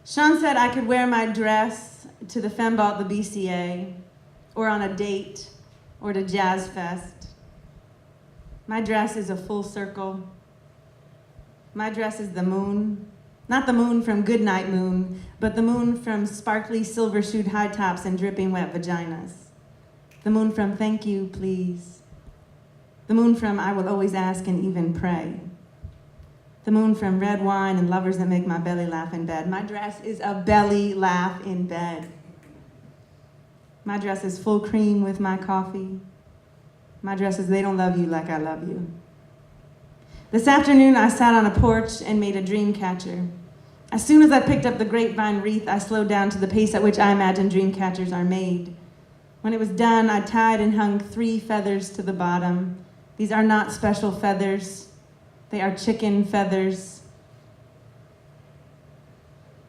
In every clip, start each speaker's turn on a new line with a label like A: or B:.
A: Sean said I could wear my dress to the Fembot, the BCA, or on a date, or to Jazz Fest. My dress is a full circle. My dress is the moon. Not the moon from Goodnight Moon, but the moon from sparkly silver-shoed high tops and dripping wet vaginas. The moon from Thank You, Please. The moon from I Will Always Ask and Even Pray. The moon from red wine and lovers that make my belly laugh in bed. My dress is a belly laugh in bed. My dress is full cream with my coffee. My dress is They Don't Love You Like I Love You. This afternoon, I sat on a porch and made a dream catcher. As soon as I picked up the grapevine wreath, I slowed down to the pace at which I imagine dream catchers are made. When it was done, I tied and hung 3 feathers to the bottom. These are not special feathers. They are chicken feathers.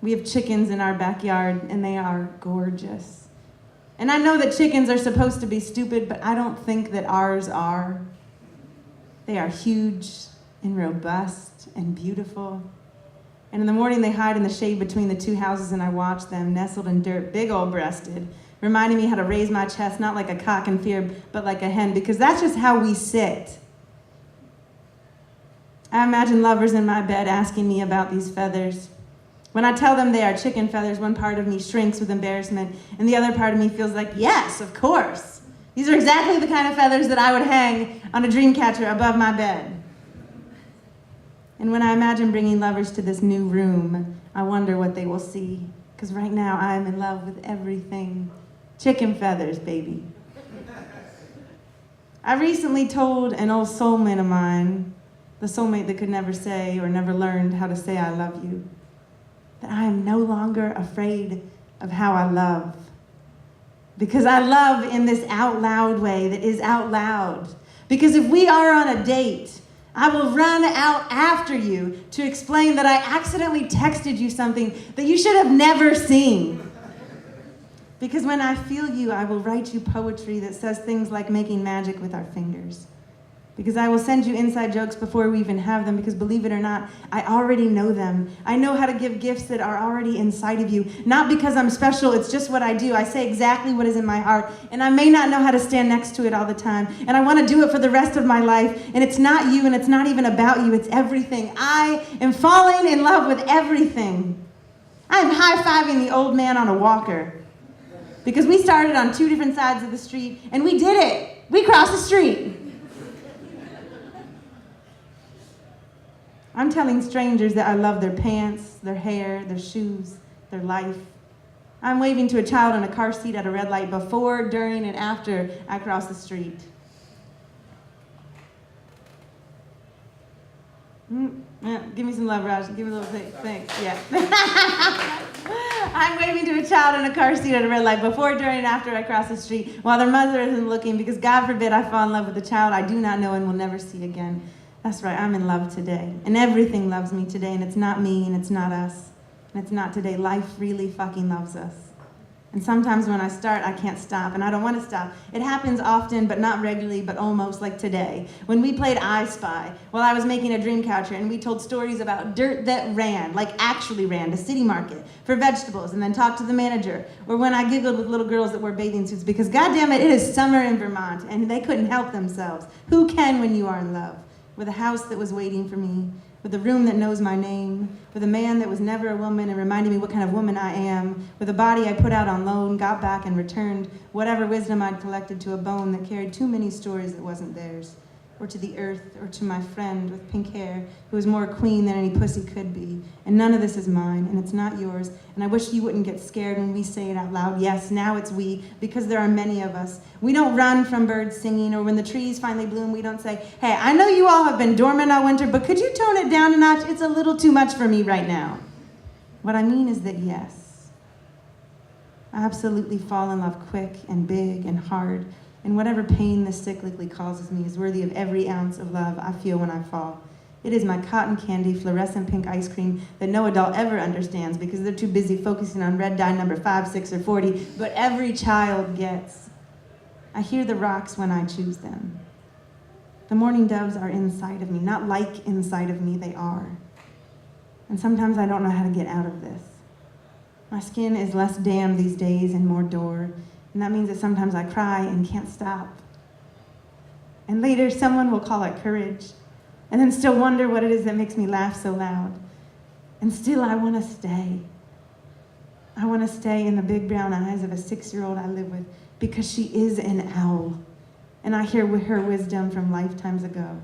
A: We have chickens in our backyard, and they are gorgeous. And I know that chickens are supposed to be stupid, but I don't think that ours are. They are huge and robust and beautiful. And in the morning, they hide in the shade between the 2 houses, and I watch them, nestled in dirt, big old breasted, reminding me how to raise my chest, not like a cock in fear, but like a hen, because that's just how we sit. I imagine lovers in my bed asking me about these feathers. When I tell them they are chicken feathers, one part of me shrinks with embarrassment, and the other part of me feels like, yes, of course. These are exactly the kind of feathers that I would hang on a dream catcher above my bed. And when I imagine bringing lovers to this new room, I wonder what they will see, because right now I am in love with everything. Chicken feathers, baby. I recently told an old soulmate of mine, the soulmate that could never say or never learned how to say I love you, that I am no longer afraid of how I love. Because I love in this out loud way that is out loud. Because if we are on a date, I will run out after you to explain that I accidentally texted you something that you should have never seen. Because when I feel you, I will write you poetry that says things like making magic with our fingers. Because I will send you inside jokes before we even have them, because believe it or not, I already know them. I know how to give gifts that are already inside of you. Not because I'm special, it's just what I do. I say exactly what is in my heart, and I may not know how to stand next to it all the time, and I want to do it for the rest of my life, and it's not you, and it's not even about you, it's everything. I am falling in love with everything. I am high-fiving the old man on a walker, because we started on 2 different sides of the street, and we did it. We crossed the street. I'm telling strangers that I love their pants, their hair, their shoes, their life. I'm waving to a child in a car seat at a red light before, during, and after I cross the street. Yeah, give me some love, Raj. Give me a little thanks. Yeah. I'm waving to a child in a car seat at a red light before, during, and after I cross the street while their mother isn't looking, because God forbid I fall in love with a child I do not know and will never see again. That's right, I'm in love today. And everything loves me today, and it's not me, and it's not us. And it's not today. Life really fucking loves us. And sometimes when I start, I can't stop, and I don't want to stop. It happens often, but not regularly, but almost, like today. When we played I Spy, while I was making a dream catcher, and we told stories about dirt that ran, like actually ran, to City Market for vegetables, and then talked to the manager. Or when I giggled with little girls that wore bathing suits, because goddamn it is summer in Vermont, and they couldn't help themselves. Who can when you are in love? With a house that was waiting for me, with a room that knows my name, with a man that was never a woman and reminded me what kind of woman I am, with a body I put out on loan, got back and returned whatever wisdom I'd collected to a bone that carried too many stories that wasn't theirs, or to the earth, or to my friend with pink hair who was more a queen than any pussy could be. And none of this is mine, and it's not yours, and I wish you wouldn't get scared when we say it out loud. Yes, now it's we, because there are many of us. We don't run from birds singing, or when the trees finally bloom, we don't say, hey, I know you all have been dormant all winter, but could you tone it down a notch? It's a little too much for me right now. What I mean is that yes, I absolutely fall in love quick and big and hard, and whatever pain this cyclically causes me is worthy of every ounce of love I feel when I fall. It is my cotton candy, fluorescent pink ice cream that no adult ever understands because they're too busy focusing on red dye number 5, 6, or 40, but every child gets. I hear the rocks when I choose them. The mourning doves are inside of me, not like inside of me, they are. And sometimes I don't know how to get out of this. My skin is less damp these days and more door. And that means that sometimes I cry and can't stop. And later someone will call it courage, and then still wonder what it is that makes me laugh so loud. And still I want to stay. I want to stay in the big brown eyes of a 6-year-old I live with, because she is an owl. And I hear her wisdom from lifetimes ago.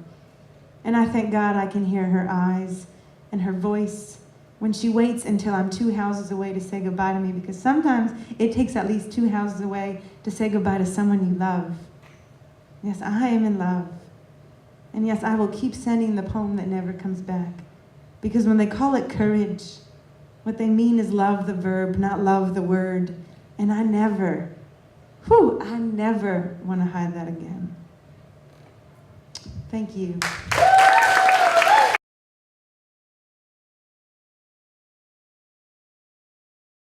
A: And I thank God I can hear her eyes and her voice when she waits until I'm 2 houses away to say goodbye to me, because sometimes it takes at least 2 houses away to say goodbye to someone you love. Yes, I am in love. And yes, I will keep sending the poem that never comes back. Because when they call it courage, what they mean is love the verb, not love the word. And I never want to hide that again. Thank you.